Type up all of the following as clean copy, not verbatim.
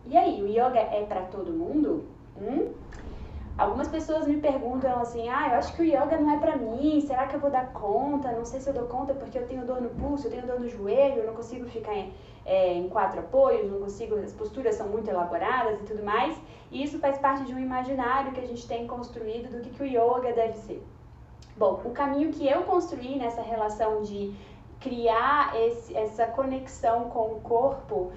E aí, o yoga é para todo mundo? Algumas pessoas me perguntam assim, eu acho que o yoga não é pra mim, será que eu vou dar conta? Não sei se eu dou conta porque eu tenho dor no pulso, eu tenho dor no joelho, eu não consigo ficar em 4 apoios, não consigo, as posturas são muito elaboradas e tudo mais. E isso faz parte de um imaginário que a gente tem construído do que o yoga deve ser. Bom, o caminho que eu construí nessa relação de criar essa conexão com o corpo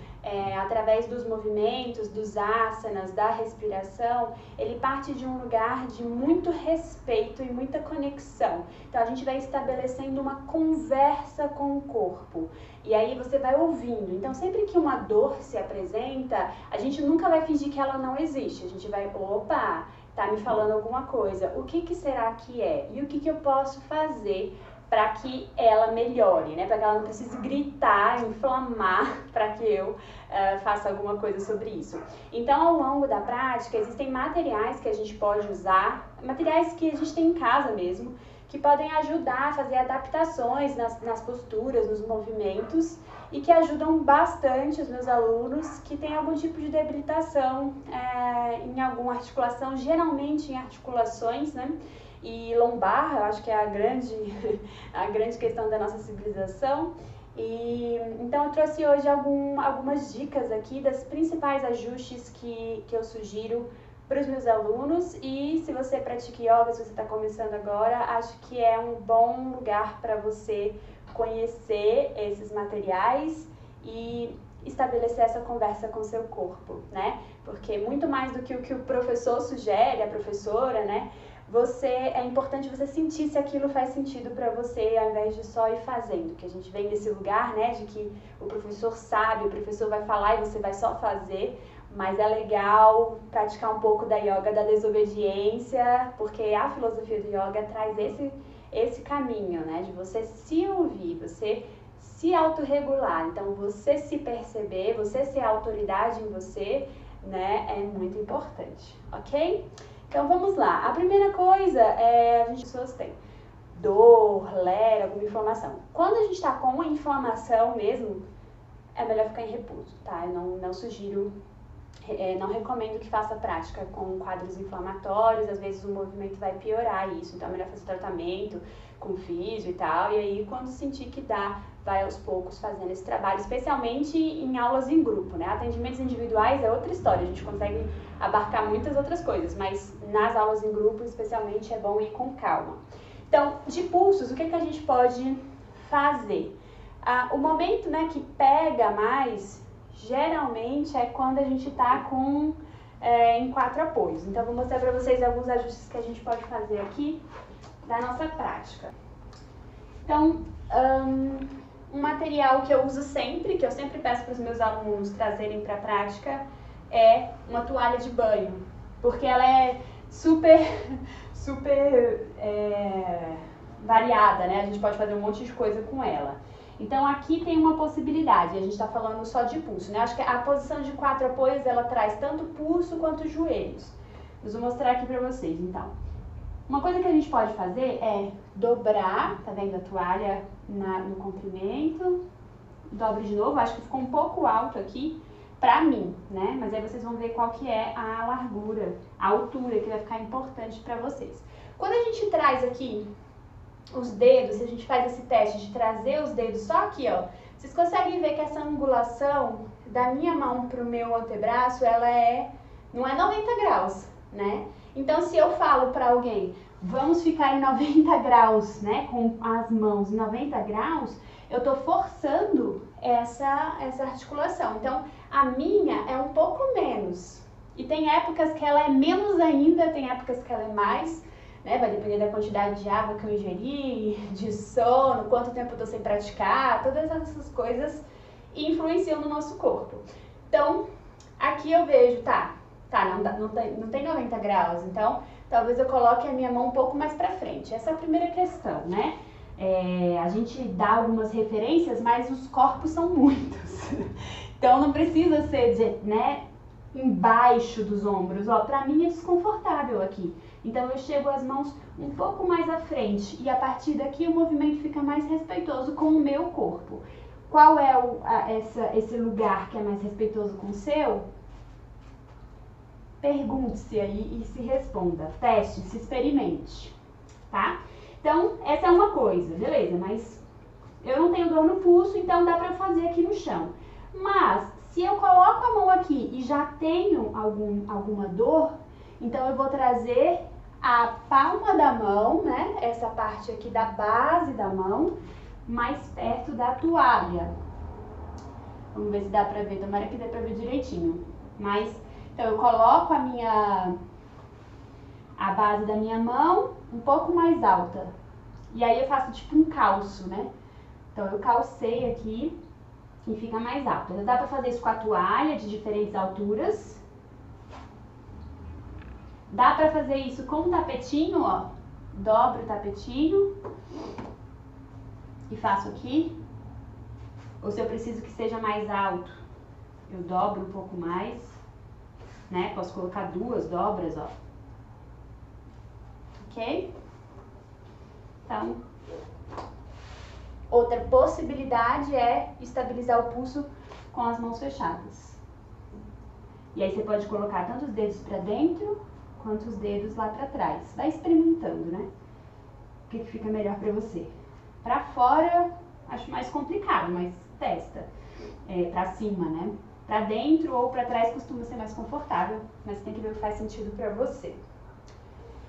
através dos movimentos, dos asanas, da respiração, ele parte de um lugar de muito respeito e muita conexão. Então a gente vai estabelecendo uma conversa com o corpo e aí você vai ouvindo. Então sempre que uma dor se apresenta, a gente nunca vai fingir que ela não existe. A gente vai, opa, tá me falando alguma coisa, o que será que é? E o que eu posso fazer para que ela melhore, né? Para que ela não precise gritar, inflamar, para que eu faça alguma coisa sobre isso. Então, ao longo da prática, existem materiais que a gente pode usar, materiais que a gente tem em casa mesmo, que podem ajudar a fazer adaptações nas posturas, nos movimentos, e que ajudam bastante os meus alunos que têm algum tipo de debilitação em alguma articulação, geralmente em articulações, né? E lombar, eu acho que é a grande questão da nossa civilização. E então eu trouxe hoje algumas dicas aqui das principais ajustes que eu sugiro para os meus alunos. E se você pratica yoga, se você está começando agora, acho que é um bom lugar para você conhecer esses materiais e estabelecer essa conversa com o seu corpo, né? Porque muito mais do que o que o professor sugere, a professora, né? É importante você sentir se aquilo faz sentido para você, ao invés de só ir fazendo, que a gente vem desse lugar, né, de que o professor sabe, o professor vai falar e você vai só fazer, mas é legal praticar um pouco da yoga da desobediência, porque a filosofia do yoga traz esse caminho, né, de você se ouvir, você se autorregular, então você se perceber, você ser autoridade em você, né, é muito importante, ok? Então vamos lá, a primeira coisa as pessoas têm dor, lera, alguma inflamação. Quando a gente está com inflamação mesmo, é melhor ficar em repouso, tá? Eu não sugiro, não recomendo que faça prática com quadros inflamatórios, às vezes o movimento vai piorar isso, então é melhor fazer tratamento com físio e tal, e aí quando sentir que dá, vai aos poucos fazendo esse trabalho, especialmente em aulas em grupo, né? Atendimentos individuais é outra história, a gente consegue abarcar muitas outras coisas, mas nas aulas em grupo, especialmente, é bom ir com calma. Então, de pulsos, o que a gente pode fazer? O momento, né, que pega mais, geralmente, é quando a gente está em 4 apoios. Então, vou mostrar para vocês alguns ajustes que a gente pode fazer aqui da nossa prática. Então, um material que eu uso sempre, que eu sempre peço para os meus alunos trazerem para a prática, é uma toalha de banho, porque ela é super variada, né? A gente pode fazer um monte de coisa com ela. Então aqui tem uma possibilidade, a gente está falando só de pulso, né? Acho que a posição de 4 apoios, ela traz tanto pulso quanto joelhos. Eu vou mostrar aqui para vocês, então. Uma coisa que a gente pode fazer é dobrar, tá vendo a toalha no comprimento, dobre de novo, acho que ficou um pouco alto aqui pra mim, né? Mas aí vocês vão ver qual que é a largura, a altura que vai ficar importante pra vocês. Quando a gente traz aqui os dedos, se a gente faz esse teste de trazer os dedos só aqui, ó, vocês conseguem ver que essa angulação da minha mão pro meu antebraço, ela não é 90 graus, né? Então, se eu falo para alguém, vamos ficar em 90 graus, né, com as mãos em 90 graus, eu tô forçando essa articulação. Então, a minha é um pouco menos. E tem épocas que ela é menos ainda, tem épocas que ela é mais, né, vai depender da quantidade de água que eu ingeri, de sono, quanto tempo eu tô sem praticar, todas essas coisas influenciam no nosso corpo. Então, aqui eu vejo, não tem 90 graus, então talvez eu coloque a minha mão um pouco mais pra frente. Essa é a primeira questão, né? A gente dá algumas referências, mas os corpos são muitos. Então não precisa ser, né, embaixo dos ombros. Ó, pra mim é desconfortável aqui. Então eu chego as mãos um pouco mais à frente e a partir daqui o movimento fica mais respeitoso com o meu corpo. Qual é esse lugar que é mais respeitoso com o seu? pergunte-se aí e se responda. Teste, se experimente, tá? Então, essa é uma coisa, beleza, mas eu não tenho dor no pulso, então dá pra eu fazer aqui no chão. Mas, se eu coloco a mão aqui e já tenho alguma dor, então eu vou trazer a palma da mão, né, essa parte aqui da base da mão, mais perto da toalha. Vamos ver se dá pra ver, tomara que dê pra ver direitinho. Mas, então eu coloco a base da minha mão um pouco mais alta. E aí eu faço tipo um calço, né? Então eu calcei aqui e fica mais alto. Dá pra fazer isso com a toalha de diferentes alturas. Dá pra fazer isso com o tapetinho, ó. Dobro o tapetinho e faço aqui. Ou se eu preciso que seja mais alto, eu dobro um pouco mais, né? Posso colocar 2 dobras, ó. Ok? Então, outra possibilidade é estabilizar o pulso com as mãos fechadas. E aí você pode colocar tanto os dedos pra dentro, quanto os dedos lá pra trás. Vai experimentando, né? O que fica melhor pra você. Pra fora, acho mais complicado, mas testa. Pra cima, né? Pra dentro ou pra trás costuma ser mais confortável, mas tem que ver o que faz sentido pra você.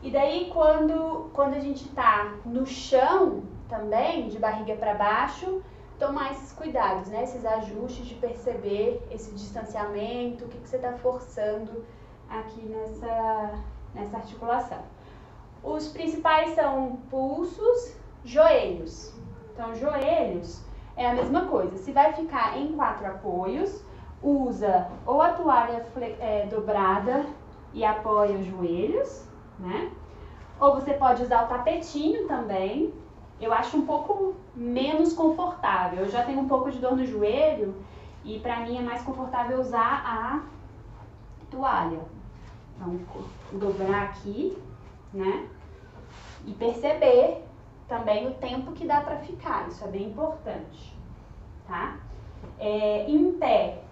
E daí, quando a gente tá no chão também, de barriga pra baixo, tomar esses cuidados, né? Esses ajustes de perceber esse distanciamento, o que você tá forçando aqui nessa articulação. Os principais são pulsos, joelhos. Então, joelhos é a mesma coisa. Se vai ficar em 4 apoios, usa ou a toalha dobrada e apoia os joelhos, né? Ou você pode usar o tapetinho também. Eu acho um pouco menos confortável. Eu já tenho um pouco de dor no joelho e pra mim é mais confortável usar a toalha. Então, dobrar aqui, né? E perceber também o tempo que dá pra ficar. Isso é bem importante, tá? Em pé.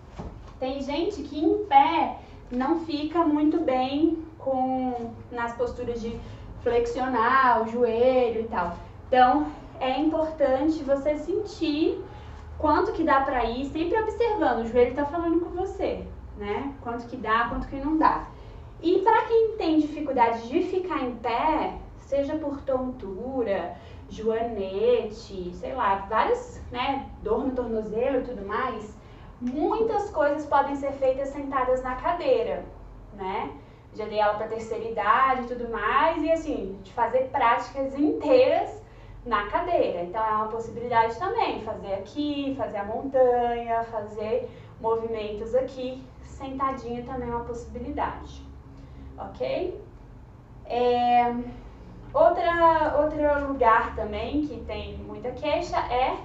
Tem gente que em pé não fica muito bem nas posturas de flexionar o joelho e tal. Então, é importante você sentir quanto que dá pra ir, sempre observando, o joelho tá falando com você, né? Quanto que dá, quanto que não dá. E pra quem tem dificuldade de ficar em pé, seja por tontura, joanete, sei lá, várias, né, dor no tornozelo e tudo mais, muitas coisas podem ser feitas sentadas na cadeira, né? Já dei aula para terceira idade e tudo mais, e assim, de fazer práticas inteiras na cadeira. Então é uma possibilidade também, fazer aqui, fazer a montanha, fazer movimentos aqui, sentadinha também é uma possibilidade, ok? Outro lugar também que tem muita queixa é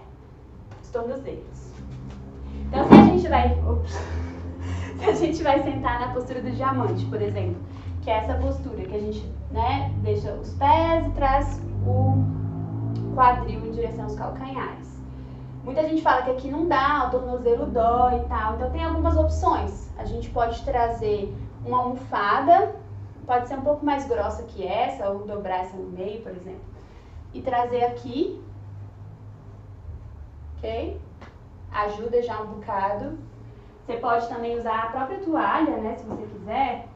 os tornozelos. Então se a gente vai sentar na postura do diamante, por exemplo, que é essa postura que a gente, né, deixa os pés e traz o quadril em direção aos calcanhares. Muita gente fala que aqui não dá, o tornozelo dói e tal, então tem algumas opções. A gente pode trazer uma almofada, pode ser um pouco mais grossa que essa, ou dobrar essa no meio, por exemplo, e trazer aqui, ok? Ajuda já um bocado. Você pode também usar a própria toalha, né, se você quiser,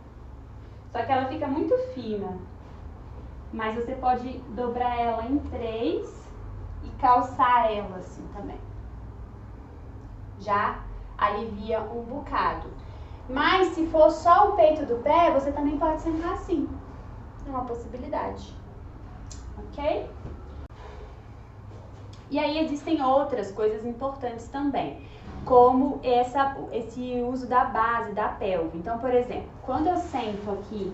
só que ela fica muito fina. Mas você pode dobrar ela em 3 e calçar ela assim também. Já alivia um bocado. Mas se for só o peito do pé, você também pode sentar assim. É uma possibilidade. Ok? E aí existem outras coisas importantes também, como esse uso da base, da pelve. Então, por exemplo, quando eu sento aqui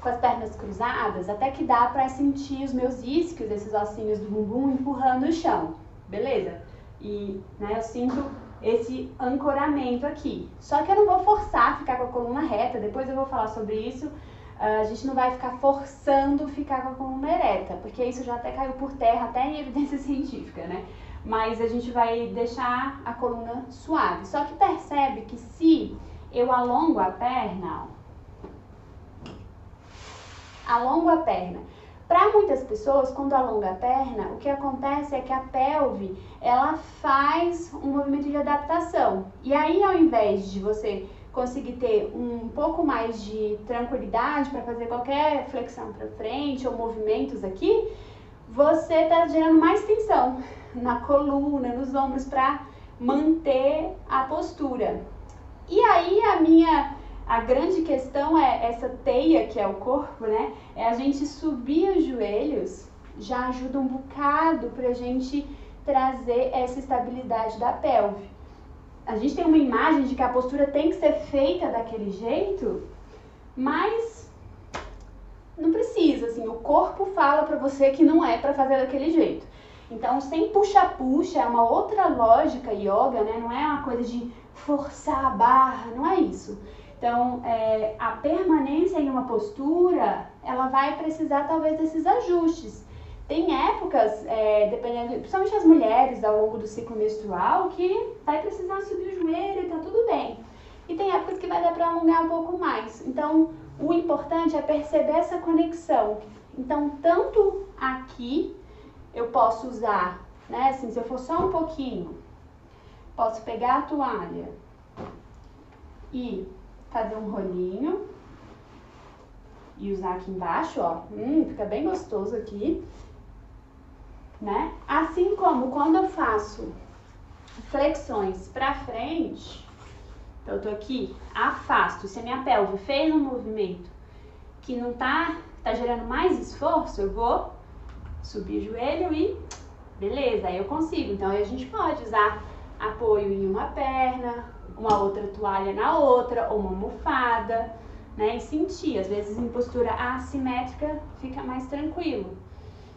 com as pernas cruzadas, até que dá pra sentir os meus isquios, esses ossinhos do bumbum, empurrando o chão, beleza? E, né, eu sinto esse ancoramento aqui. Só que eu não vou forçar a ficar com a coluna reta, depois eu vou falar sobre isso. A gente não vai ficar forçando ficar com a coluna ereta, porque isso já até caiu por terra, até em evidência científica, né? Mas a gente vai deixar a coluna suave. Só que percebe que se eu alongo a perna, ó, alongo a perna. Para muitas pessoas, quando alonga a perna, o que acontece é que a pelve, ela faz um movimento de adaptação. E aí, ao invés de você conseguir ter um pouco mais de tranquilidade para fazer qualquer flexão para frente ou movimentos aqui, você está gerando mais tensão na coluna, nos ombros para manter a postura. E aí a grande questão é essa teia que é o corpo, né? É a gente subir os joelhos, já ajuda um bocado pra gente trazer essa estabilidade da pelve. A gente tem uma imagem de que a postura tem que ser feita daquele jeito, mas não precisa, assim, o corpo fala pra você que não é pra fazer daquele jeito. Então, sem puxa-puxa, é uma outra lógica yoga, né? Não é uma coisa de forçar a barra, não é isso. Então, a permanência em uma postura, ela vai precisar talvez desses ajustes. Tem épocas, dependendo, principalmente as mulheres ao longo do ciclo menstrual, que vai precisar subir o joelho e tá tudo bem. E tem épocas que vai dar para alongar um pouco mais. Então, o importante é perceber essa conexão. Então, tanto aqui, eu posso usar, né, assim, se eu for só um pouquinho, posso pegar a toalha e fazer um rolinho e usar aqui embaixo, ó, fica bem gostoso aqui, né? Assim como quando eu faço flexões pra frente, então eu tô aqui, afasto, se a minha pelve fez um movimento que não tá gerando mais esforço, eu vou subir o joelho e beleza, aí eu consigo. Então aí a gente pode usar apoio em uma perna, uma outra toalha na outra, ou uma almofada, né? E sentir, às vezes em postura assimétrica fica mais tranquilo.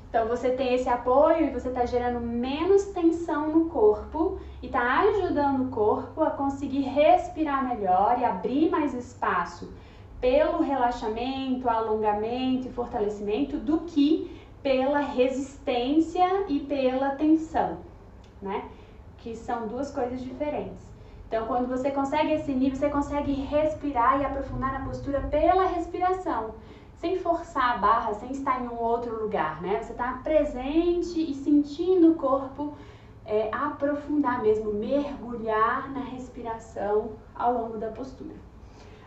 Então você tem esse apoio e você está gerando menos tensão no corpo e está ajudando o corpo a conseguir respirar melhor e abrir mais espaço pelo relaxamento, alongamento e fortalecimento do que pela resistência e pela tensão, né? Que são duas coisas diferentes. Então, quando você consegue esse nível, você consegue respirar e aprofundar na postura pela respiração, sem forçar a barra, sem estar em um outro lugar, né? Você está presente e sentindo o corpo aprofundar mesmo, mergulhar na respiração ao longo da postura.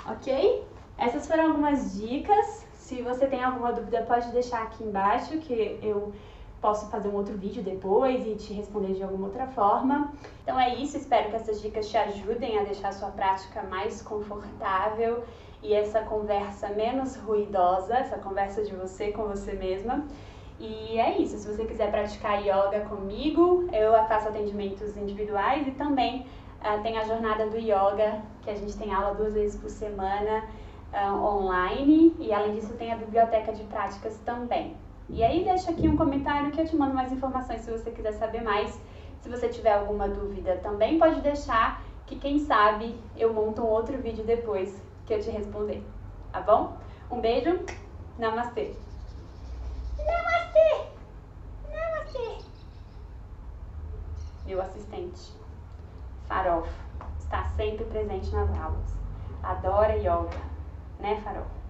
Ok? Essas foram algumas dicas. Se você tem alguma dúvida, pode deixar aqui embaixo, que eu posso fazer um outro vídeo depois e te responder de alguma outra forma. Então é isso, espero que essas dicas te ajudem a deixar a sua prática mais confortável e essa conversa menos ruidosa, essa conversa de você com você mesma. E é isso, se você quiser praticar yoga comigo, eu faço atendimentos individuais e também tem a jornada do yoga, que a gente tem aula 2 vezes por semana online, e além disso tem a biblioteca de práticas também. E aí deixa aqui um comentário que eu te mando mais informações se você quiser saber mais. Se você tiver alguma dúvida também pode deixar, que quem sabe eu monto um outro vídeo depois que eu te responder, tá bom? Um beijo, namastê! Namastê! Namastê! Meu assistente, Farofa, está sempre presente nas aulas. Adora yoga, né, Farofa?